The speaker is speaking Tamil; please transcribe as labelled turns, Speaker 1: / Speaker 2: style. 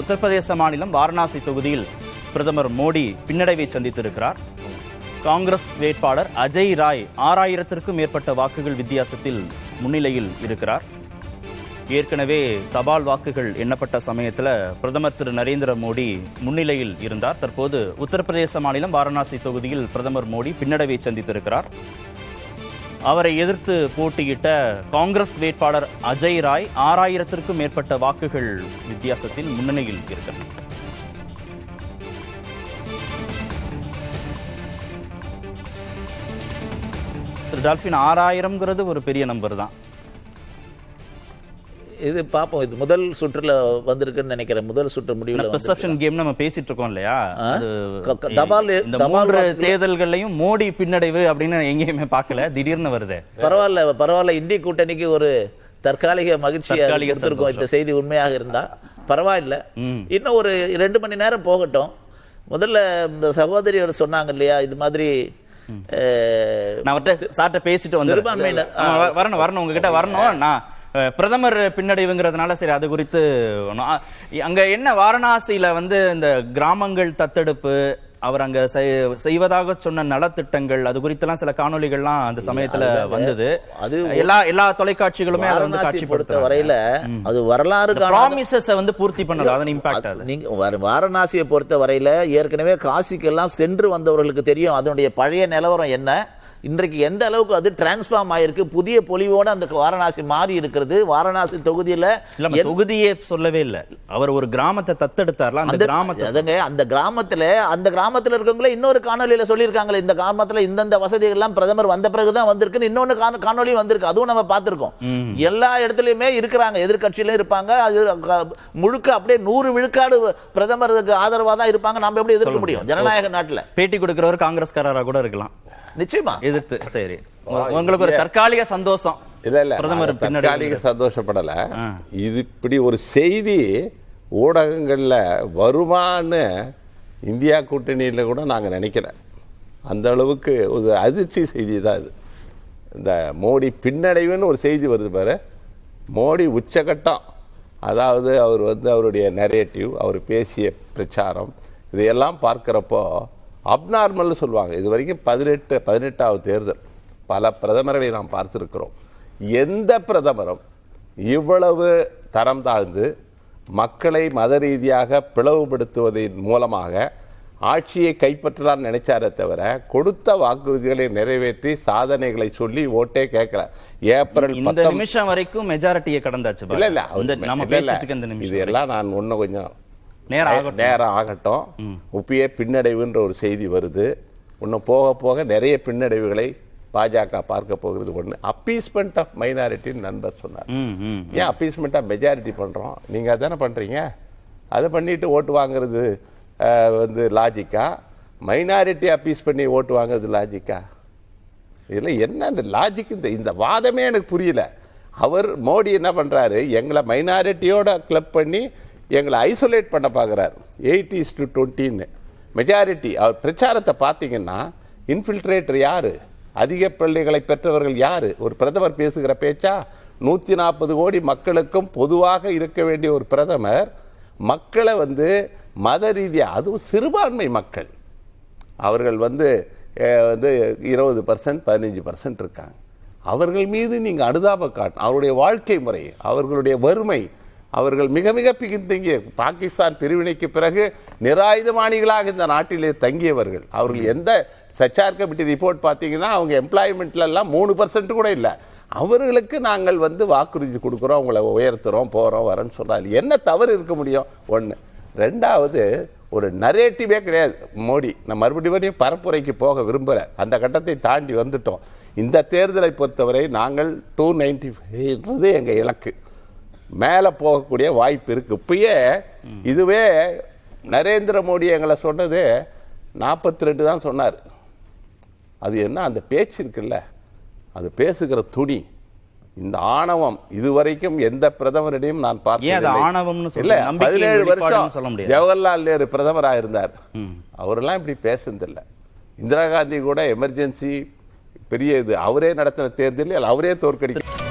Speaker 1: உத்தரப்பிரதேச மாநிலம் வாரணாசி தொகுதியில் பிரதமர் மோடி பின்னடைவை சந்தித்திருக்கிறார். காங்கிரஸ் வேட்பாளர் அஜய் ராய் 6000த்திற்கும் மேற்பட்ட வாக்குகள் வித்தியாசத்தில் முன்னிலையில் இருக்கிறார். ஏற்கனவே தபால் வாக்குகள் எண்ணப்பட்ட சமயத்தில் பிரதமர் திரு நரேந்திர மோடி முன்னிலையில் இருந்தார். தற்போது உத்தரப்பிரதேச மாநிலம் வாரணாசி தொகுதியில் பிரதமர் மோடி பின்னடைவை சந்தித்திருக்கிறார். அவரை எதிர்த்து போட்டியிட்ட காங்கிரஸ் வேட்பாளர் அஜய் ராய் 6000த்திற்கும் மேற்பட்ட வாக்குகள் வித்தியாசத்தில் முன்னணியில் இருக்கிறார். டால்பின் 6000ங்கிறது ஒரு பெரிய நம்பர் தான்.
Speaker 2: இது பாப்போம். இது முதல் சுற்றுல வந்திருக்குன்னு நினைக்கிறேன். முதல் சுற்று முடிவுல
Speaker 1: பெர்செப்ஷன் கேம் நம்ம பேசிட்டு இருக்கோம் இல்லையா?
Speaker 2: இந்த
Speaker 1: மூன்று தேர்தல்கள்லயும் மோடி பின்னடைவு அப்படின்னு எங்கேயுமே பார்க்கல, திடீர்னு வருது.
Speaker 2: பரவாயில்ல. இந்திய கூட்டணிக்கு ஒரு தற்காலிக மகிழ்ச்சியா இருக்கும். இந்த செய்தி உண்மையாக இருந்தா பரவாயில்ல. இன்னும் ஒரு 2 மணி நேரம் போகட்டும். முதல்ல இந்த சகோதரி அவர் சொன்னாங்க இல்லையா, இது மாதிரி
Speaker 1: நான் சார்ட்ட பேசிட்டு வந்து வரணும் உங்ககிட்ட வரணும். நான் பிரதமர் பின்னடைவுங்கிறதுனால சரி, அது குறித்து அங்க என்ன வாரணாசியில வந்து இந்த கிராமங்கள் தத்தெடுப்பு, அவர் அங்க செய்வதாக சொன்ன நலத்திட்டங்கள், அது குறித்தெல்லாம் சில காணொலிகள்லாம் அந்த சமயத்துல வந்தது. அது எல்லா தொலைக்காட்சிகளுமே அதை வந்து காட்சிப்படுத்த
Speaker 2: வரையில அது வரலாறு
Speaker 1: ப்ராமிசஸ் வந்து பூர்த்தி பண்ணல. அதன் இம்பாக்ட்
Speaker 2: நீங்க வாரணாசியை பொறுத்த வரையில ஏற்கனவே காசிக்கெல்லாம் சென்று வந்தவர்களுக்கு தெரியும் அதனுடைய பழைய நிலவரம் என்ன, இன்றைக்கு எந்த அளவுக்கு அது டிரான்ஸ்ஃபார்ம் ஆயிருக்கு, புதிய பொலிவோட அந்த வாரணாசி மாறி இருக்கிறது. வாரணாசி தொகுதியில
Speaker 1: தொகுதியே சொல்லவே இல்லை, அவர் ஒரு கிராமத்தை தத்தெடுத்தார்ல, அந்த
Speaker 2: கிராமத்துல இருக்கவங்களே இன்னொரு காணொலியில சொல்லியிருக்காங்களே, இந்த கிராமத்துல இந்தந்த வசதிகள் எல்லாம் பிரதமர் வந்த பிறகுதான் வந்திருக்கு. இன்னொன்னு காணொலி வந்திருக்கு, அதுவும் நம்ம பார்த்திருக்கோம். எல்லா இடத்துலயுமே இருக்கிறாங்க, எதிர்கட்சியில இருப்பாங்க. அது முழுக்க அப்படியே 100 விழுக்காடு பிரதமருக்கு ஆதரவா தான் இருப்பாங்க. நாம எப்படி எதிர்க்க முடியும்? ஜனநாயக நாட்டுல
Speaker 1: பேட்டி கொடுக்கிறவர் காங்கிரஸ்காரரா கூட இருக்கலாம்,
Speaker 2: நிச்சயமா
Speaker 1: எதிர்த்து. சரி, உங்களுக்கு ஒரு தற்காலிக சந்தோஷம்?
Speaker 3: இல்ல, பிரதமர் தற்காலிக சந்தோஷப்படல. இது இப்படி ஒரு செய்தி ஊடகங்கள்ல வருமானு இந்தியா கூட்டணியில கூட நாங்க நினைக்கல. அந்த அளவுக்கு ஒரு அதிர்ச்சி செய்தி தான் இது. இந்த மோடி பின்னடைவுன்னு ஒரு செய்தி வருது பாரு. மோடி உச்சகட்டம். அதாவது அவர் வந்து அவருடைய நரேட்டிவ், அவர் பேசிய பிரச்சாரம், இதையெல்லாம் பார்க்கிறப்போ அப்நார்மல்னு சொல்லுவாங்க. இது வரைக்கும் 18வது தேர்தல், பல பிரதமர்களை நாம் பார்த்துருக்கிறோம். எந்த பிரதமரும் இவ்வளவு தரம் தாழ்ந்து மக்களை மத ரீதியாக பிளவுபடுத்துவதன் மூலமாக ஆட்சியை கைப்பற்றலான்னு நினைச்சாரே தவிர கொடுத்த வாக்குறுதிகளை நிறைவேற்றி சாதனைகளை சொல்லி ஓட்டே கேட்கல. ஏப்ரல் 10
Speaker 1: நிமிஷம் வரைக்கும் மெஜாரிட்டியை கடந்தாச்சு.
Speaker 3: இது எல்லாம் நான் ஒன்னும் கொஞ்சம் நேரம் ஆகட்டும். உப்பியே பின்னடைவுன்ற ஒரு செய்தி வருது. இன்னும் போக போக நிறைய பின்னடைவுகளை பாஜக பார்க்க போகிறது. ஒன்று அப்பீஸ்மெண்ட் ஆஃப் மைனாரிட்டின்னு நண்பர் சொன்னார். ஏன் அப்பீஸ்மெண்ட் ஆஃப் மெஜாரிட்டி பண்ணுறோம்? நீங்கள் அதானே பண்ணுறீங்க. அதை பண்ணிட்டு ஓட்டு வாங்குறது வந்து லாஜிக்கா? மைனாரிட்டி அப்பீஸ் பண்ணி ஓட்டு வாங்குறது லாஜிக்கா? இதில் என்ன லாஜிக்? இந்த வாதமே எனக்கு புரியல. அவர் மோடி என்ன பண்ணுறாரு, எங்களை மைனாரிட்டியோட கிளப் பண்ணி எங்களை ஐசோலேட் பண்ண பார்க்குறாரு. 80:20 மெஜாரிட்டி. அவர் பிரச்சாரத்தை பார்த்தீங்கன்னா இன்ஃபில்ட்ரேட்டர் யார், அதிக பள்ளிகளை பெற்றவர்கள் யார்? ஒரு பிரதமர் பேசுகிற பேச்சா? 140 கோடி மக்களுக்கும் பொதுவாக இருக்க வேண்டிய ஒரு பிரதமர் மக்களை வந்து மத ரீதியாக, அதுவும் சிறுபான்மை மக்கள், அவர்கள் வந்து 20% 15% இருக்காங்க. அவர்கள் மீது நீங்கள் அனுதாபம் காட்டணும். அவருடைய வாழ்க்கை முறை, அவர்களுடைய வறுமை, அவர்கள் மிக மிக பின்தங்கிய, பாகிஸ்தான் பிரிவினைக்கு பிறகு நிராயுதபாணிகளாக இந்த நாட்டிலே தங்கியவர்கள். அவர்கள் எந்த சச்சார் கமிட்டி ரிப்போர்ட் பார்த்தீங்கன்னா அவங்க எம்ப்ளாய்மெண்ட்லாம் 3% கூட இல்லை. அவர்களுக்கு நாங்கள் வந்து வாக்குறுதி கொடுக்குறோம், அவங்கள உயர்த்துறோம், போகிறோம் வரேன்னு சொல்கிறாங்க. என்ன தவறு இருக்க முடியும்? ஒன்று. ரெண்டாவது, ஒரு நரேட்டிவே கிடையாது மோடி. நான் மறுபடியும் பரப்புரைக்கு போக விரும்புகிறேன். அந்த கட்டத்தை தாண்டி வந்துட்டோம். இந்த தேர்தலை பொறுத்தவரை நாங்கள் 295 எங்கள் இலக்கு. மேலே போகக்கூடிய வாய்ப்பு இருக்குது. இப்பயே இதுவே நரேந்திர மோடி எங்களை சொன்னது 42 தான் சொன்னார். அது என்ன அந்த பேச்சு இருக்குல்ல, அது பேசுகிற துணி, இந்த ஆணவம் இதுவரைக்கும் எந்த பிரதமரிடையும் நான் பார்த்தேன். 17 வருஷம் ஜவஹர்லால் நேரு பிரதமராக இருந்தார். அவரெல்லாம் இப்படி பேசுனதில்லை. இந்திரா காந்தி கூட எமர்ஜென்சி பெரிய இது அவரே நடத்தின தேர்தலில் அவரே தோற்கடிக்க